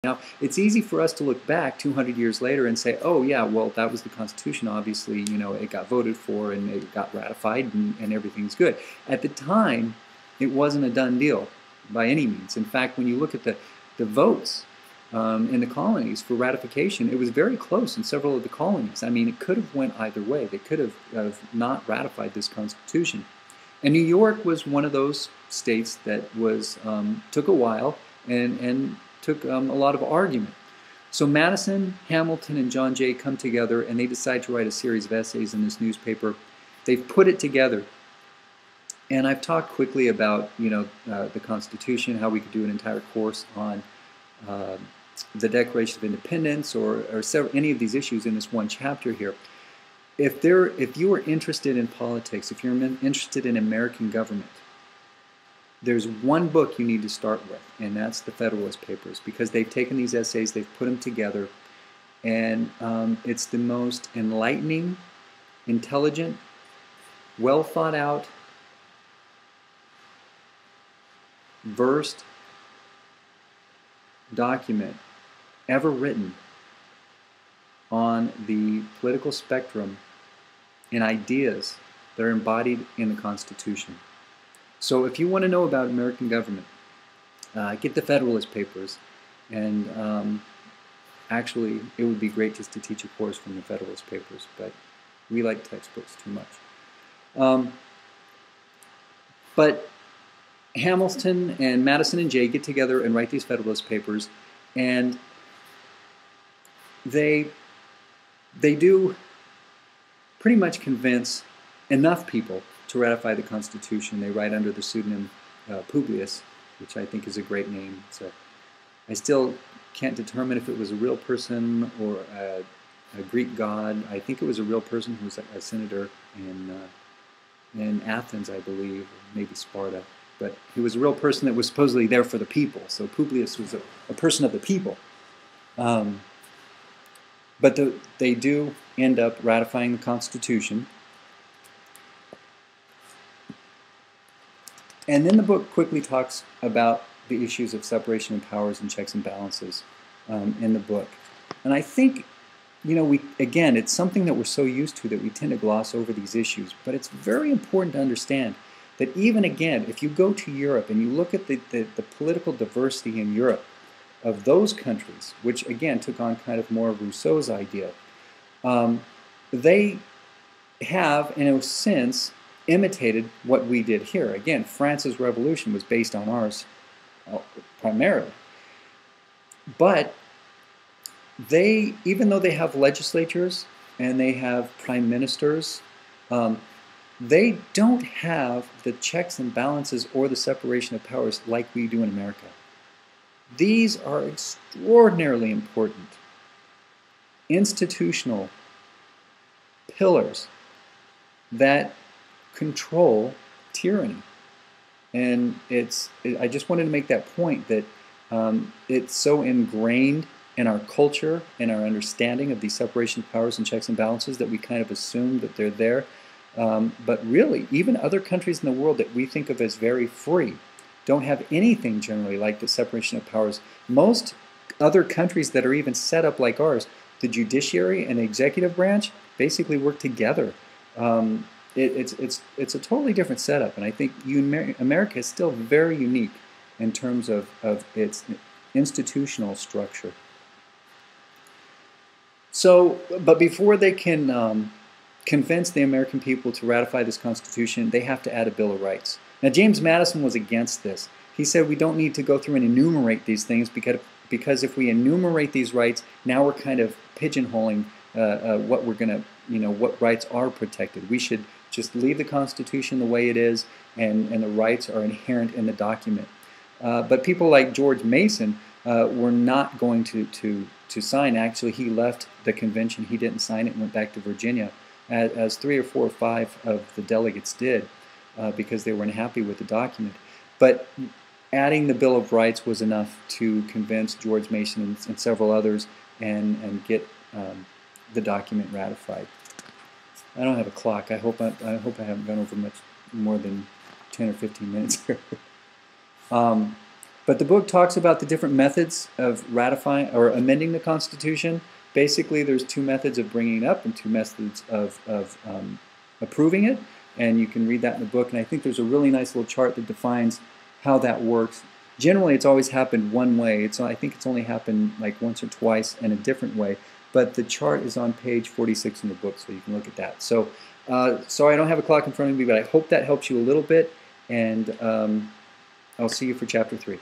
Now, it's easy for us to look back 200 years later and say, oh, yeah, well, that was the Constitution. Obviously, it got voted for and it got ratified and everything's good. At the time, it wasn't a done deal by any means. In fact, when you look at the votes in the colonies for ratification, it was very close in several of the colonies. I mean, it could have went either way. They could have not ratified this Constitution. And New York was one of those states that was took a while and took a lot of argument. So Madison, Hamilton, and John Jay come together and they decide to write a series of essays in this newspaper. They've put it together. And I've talked quickly about the Constitution, how we could do an entire course on the Declaration of Independence or any of these issues in this one chapter here. If you are interested in politics, if you're interested in American government, there's one book you need to start with, and that's the Federalist Papers, because they've taken these essays, they've put them together, and it's the most enlightening, intelligent, well thought out, versed document ever written on the political spectrum and ideas that are embodied in the Constitution. So if you want to know about American government, get the Federalist Papers, and actually it would be great just to teach a course from the Federalist Papers, but we like textbooks too much. But Hamilton and Madison and Jay get together and write these Federalist Papers, and they do pretty much convince enough people to ratify the Constitution. They write under the pseudonym Publius, which I think is a great name. So I still can't determine if it was a real person or a Greek god. I think it was a real person who was a senator in Athens, I believe, or maybe Sparta. But he was a real person that was supposedly there for the people. So Publius was a person of the people. But they do end up ratifying the Constitution. And then the book quickly talks about the issues of separation of powers and checks and balances in the book. And I think, again, it's something that we're so used to that we tend to gloss over these issues. But it's very important to understand that even, again, if you go to Europe and you look at the political diversity in Europe of those countries, which, again, took on kind of more of Rousseau's idea, they have, in a sense, imitated what we did here. Again, France's revolution was based on ours primarily. But they, even though they have legislatures and they have prime ministers, they don't have the checks and balances or the separation of powers like we do in America. These are extraordinarily important institutional pillars that control tyranny. And I just wanted to make that point that it's so ingrained in our culture and our understanding of these separation of powers and checks and balances that we kind of assume that they're there. But really, even other countries in the world that we think of as very free don't have anything generally like the separation of powers. Most other countries that are even set up like ours, the judiciary and the executive branch basically work together. It's a totally different setup, and I think America is still very unique in terms of its institutional structure. So, but before they can convince the American people to ratify this Constitution, they have to add a Bill of Rights. Now, James Madison was against this. He said we don't need to go through and enumerate these things because if we enumerate these rights, now we're kind of pigeonholing what we're going to, what rights are protected. We should just leave the Constitution the way it is, and the rights are inherent in the document. But people like George Mason were not going to sign. Actually, he left the convention. He didn't sign it and went back to Virginia, as 3 or 4 or 5 of the delegates did, because they were unhappy with the document. But adding the Bill of Rights was enough to convince George Mason and several others and get the document ratified. I don't have a clock. I hope I haven't gone over much more than 10 or 15 minutes here. But the book talks about the different methods of ratifying or amending the Constitution. Basically, there's two methods of bringing it up and two methods of approving it, and you can read that in the book. And I think there's a really nice little chart that defines how that works. Generally, it's always happened one way. I think it's only happened like once or twice in a different way. But the chart is on page 46 in the book, so you can look at that. So, sorry I don't have a clock in front of me, but I hope that helps you a little bit, and I'll see you for Chapter 3.